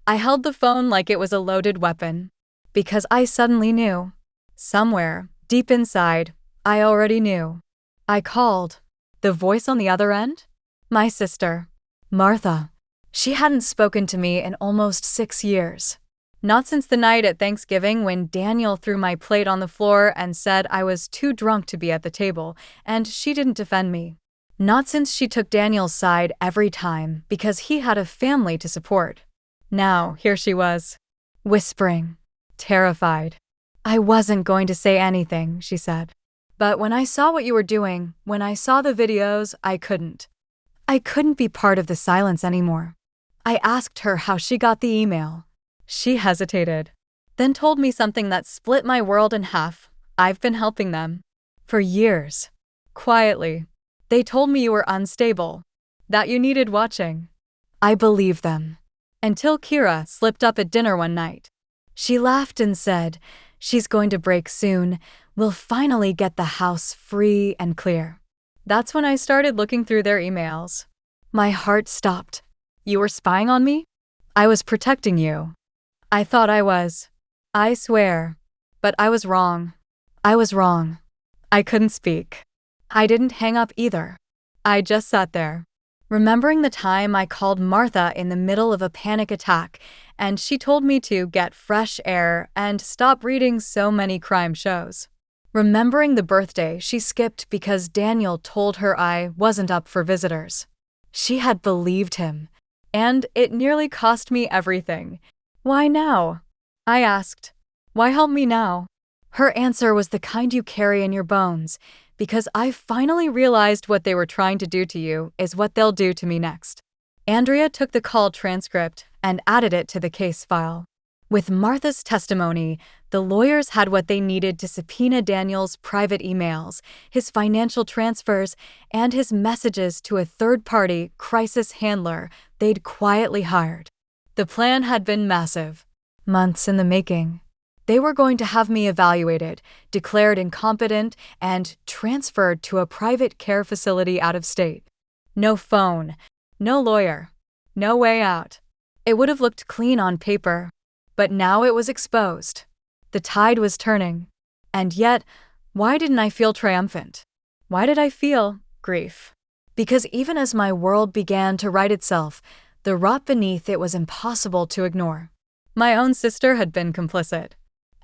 I held the phone like it was a loaded weapon, because I suddenly knew. Somewhere, deep inside, I already knew. I called. The voice on the other end? My sister, Martha. She hadn't spoken to me in almost 6 years. Not since the night at Thanksgiving when Daniel threw my plate on the floor and said I was too drunk to be at the table, and she didn't defend me. Not since she took Daniel's side every time because he had a family to support. Now, here she was, whispering, terrified. I wasn't going to say anything, she said. But when I saw what you were doing, when I saw the videos, I couldn't. I couldn't be part of the silence anymore. I asked her how she got the email. She hesitated, then told me something that split my world in half. I've been helping them. For years. Quietly. They told me you were unstable. That you needed watching. I believed them. Until Kiera slipped up at dinner one night. She laughed and said, she's going to break soon. We'll finally get the house free and clear. That's when I started looking through their emails. My heart stopped. You were spying on me? I was protecting you. I thought I was. I swear. But I was wrong. I was wrong. I couldn't speak. I didn't hang up either. I just sat there, remembering the time I called Martha in the middle of a panic attack, and she told me to get fresh air and stop reading so many crime shows. Remembering the birthday she skipped because Daniel told her I wasn't up for visitors. She had believed him, and it nearly cost me everything. Why now? I asked. Why help me now? Her answer was the kind you carry in your bones, because I finally realized what they were trying to do to you is what they'll do to me next. Andrea took the call transcript and added it to the case file. With Martha's testimony, the lawyers had what they needed to subpoena Daniel's private emails, his financial transfers, and his messages to a third-party crisis handler they'd quietly hired. The plan had been massive, months in the making. They were going to have me evaluated, declared incompetent, and transferred to a private care facility out of state. No phone, no lawyer, no way out. It would have looked clean on paper, but now it was exposed. The tide was turning. And yet, why didn't I feel triumphant? Why did I feel grief? Because even as my world began to right itself, the rot beneath it was impossible to ignore. My own sister had been complicit.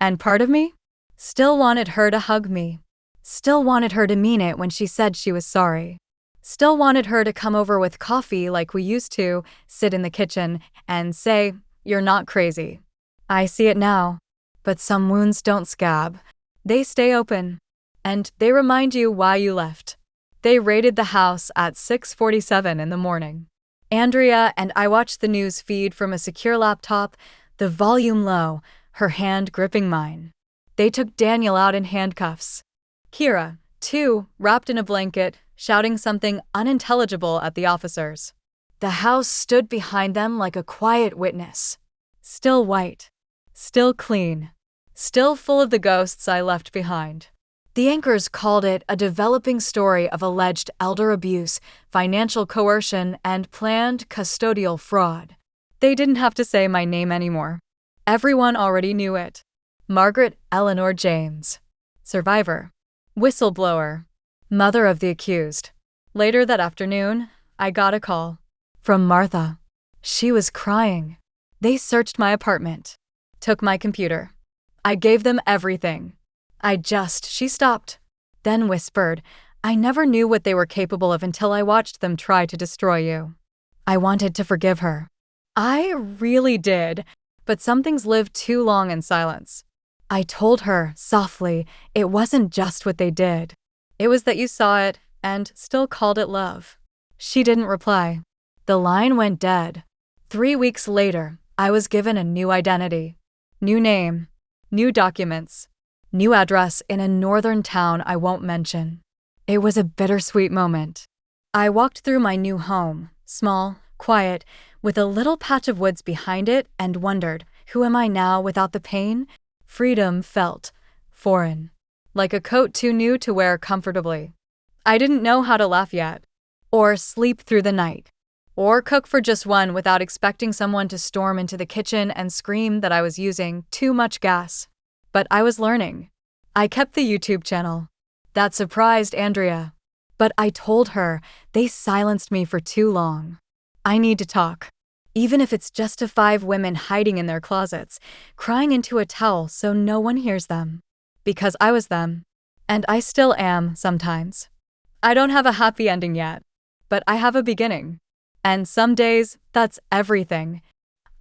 And part of me still wanted her to hug me. Still wanted her to mean it when she said she was sorry. Still wanted her to come over with coffee like we used to, sit in the kitchen, and say, "You're not crazy." I see it now. But some wounds don't scab. They stay open. And they remind you why you left. They raided the house at 6:47 in the morning. Andrea and I watched the news feed from a secure laptop, the volume low, her hand gripping mine. They took Daniel out in handcuffs. Kiera, too, wrapped in a blanket, shouting something unintelligible at the officers. The house stood behind them like a quiet witness. Still white. Still clean. Still full of the ghosts I left behind. The anchors called it a developing story of alleged elder abuse, financial coercion, and planned custodial fraud. They didn't have to say my name anymore. Everyone already knew it. Margaret Eleanor James. Survivor. Whistleblower. Mother of the accused. Later that afternoon, I got a call. From Martha. She was crying. They searched my apartment. Took my computer. I gave them everything. She stopped. Then whispered, "I never knew what they were capable of until I watched them try to destroy you." I wanted to forgive her. I really did, but some things live too long in silence. I told her, softly, it wasn't just what they did. It was that you saw it and still called it love. She didn't reply. The line went dead. 3 weeks later, I was given a new identity. New name. New documents. New address in a northern town I won't mention. It was a bittersweet moment. I walked through my new home, small, quiet, with a little patch of woods behind it, and wondered, who am I now without the pain? Freedom felt foreign, like a coat too new to wear comfortably. I didn't know how to laugh yet, or sleep through the night, or cook for just one without expecting someone to storm into the kitchen and scream that I was using too much gas. But I was learning. I kept the YouTube channel. That surprised Andrea. But I told her, they silenced me for too long. I need to talk. Even if it's just to 5 women hiding in their closets, crying into a towel so no one hears them. Because I was them. And I still am, sometimes. I don't have a happy ending yet. But I have a beginning. And some days, that's everything.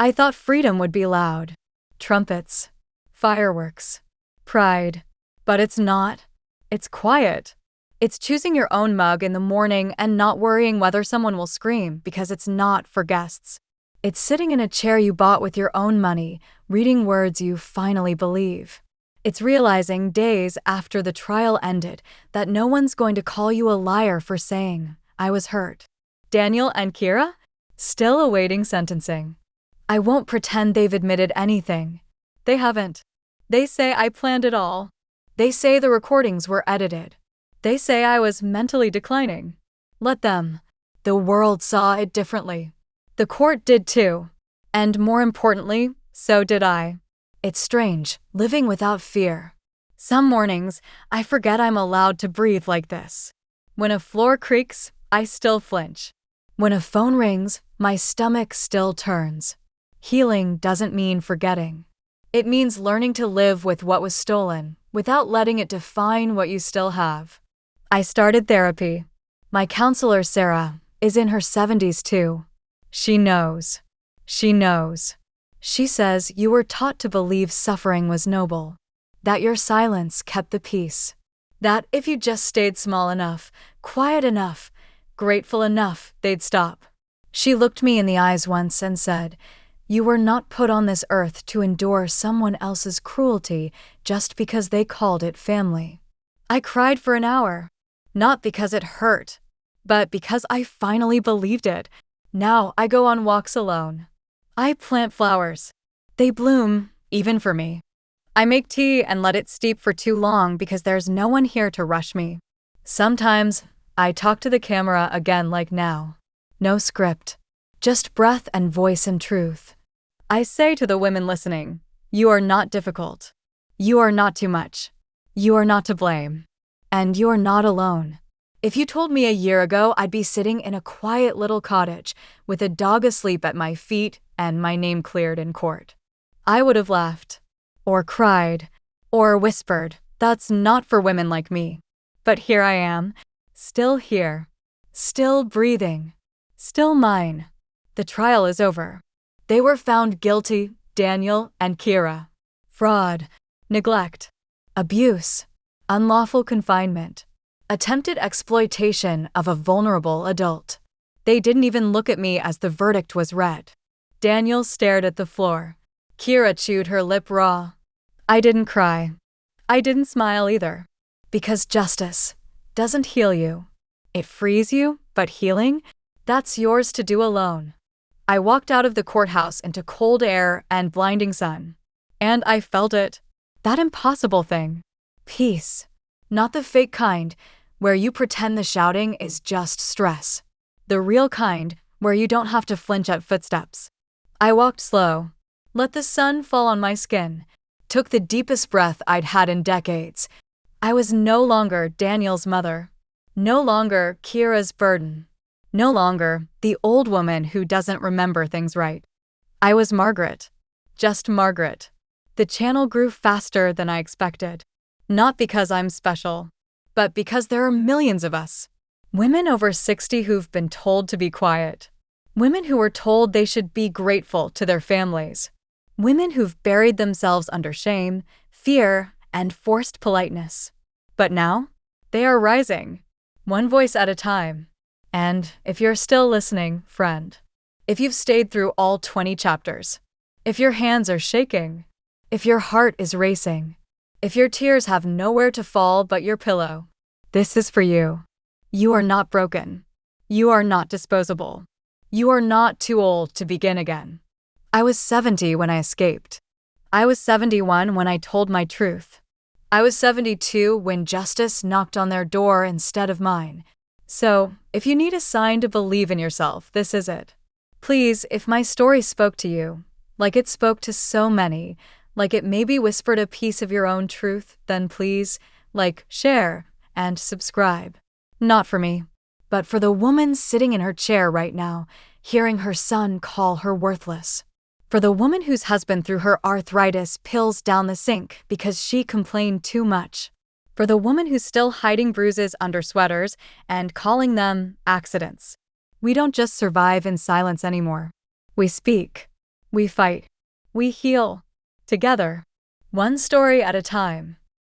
I thought freedom would be loud. Trumpets. Fireworks. Pride. But it's not. It's quiet. It's choosing your own mug in the morning and not worrying whether someone will scream because it's not for guests. It's sitting in a chair you bought with your own money, reading words you finally believe. It's realizing days after the trial ended that no one's going to call you a liar for saying, "I was hurt." Daniel and Kiera? Still awaiting sentencing. I won't pretend they've admitted anything. They haven't. They say I planned it all. They say the recordings were edited. They say I was mentally declining. Let them. The world saw it differently. The court did too. And more importantly, so did I. It's strange, living without fear. Some mornings, I forget I'm allowed to breathe like this. When a floor creaks, I still flinch. When a phone rings, my stomach still turns. Healing doesn't mean forgetting. It means learning to live with what was stolen, without letting it define what you still have. I started therapy. My counselor, Sarah, is in her 70s too. She knows. She knows. She says you were taught to believe suffering was noble, that your silence kept the peace, that if you just stayed small enough, quiet enough, grateful enough, they'd stop. She looked me in the eyes once and said, "You were not put on this earth to endure someone else's cruelty just because they called it family." I cried for an hour, not because it hurt, but because I finally believed it. Now I go on walks alone. I plant flowers. They bloom, even for me. I make tea and let it steep for too long because there's no one here to rush me. Sometimes I talk to the camera again like now. No script. Just breath and voice and truth. I say to the women listening, you are not difficult. You are not too much. You are not to blame. And you are not alone. If you told me a year ago I'd be sitting in a quiet little cottage with a dog asleep at my feet and my name cleared in court, I would have laughed. Or cried. or whispered, "That's not for women like me." But here I am, still here, still breathing, still mine. The trial is over. They were found guilty, Daniel and Kiera. Fraud, neglect, abuse, unlawful confinement, attempted exploitation of a vulnerable adult. They didn't even look at me as the verdict was read. Daniel stared at the floor. Kiera chewed her lip raw. I didn't cry. I didn't smile either. Because justice doesn't heal you. It frees you, but healing, that's yours to do alone. I walked out of the courthouse into cold air and blinding sun. And I felt it. That impossible thing. Peace. Not the fake kind, where you pretend the shouting is just stress. The real kind, where you don't have to flinch at footsteps. I walked slow, let the sun fall on my skin, took the deepest breath I'd had in decades. I was no longer Daniel's mother. No longer Kiera's burden. No longer the old woman who doesn't remember things right. I was Margaret. Just Margaret. The channel grew faster than I expected. Not because I'm special, but because there are millions of us. Women over 60 who've been told to be quiet. Women who were told they should be grateful to their families. Women who've buried themselves under shame, fear, and forced politeness. But now, they are rising, one voice at a time. And if you're still listening, friend, if you've stayed through all 20 chapters, if your hands are shaking, if your heart is racing, if your tears have nowhere to fall but your pillow, this is for you. You are not broken. You are not disposable. You are not too old to begin again. I was 70 when I escaped. I was 71 when I told my truth. I was 72 when justice knocked on their door instead of mine. So, if you need a sign to believe in yourself, this is it. Please, if my story spoke to you, like it spoke to so many, like it maybe whispered a piece of your own truth, then please, share, and subscribe. Not for me, but for the woman sitting in her chair right now, hearing her son call her worthless. For the woman whose husband threw her arthritis pills down the sink because she complained too much. For the woman who's still hiding bruises under sweaters and calling them accidents. We don't just survive in silence anymore. We speak. We fight. We heal. Together. One story at a time.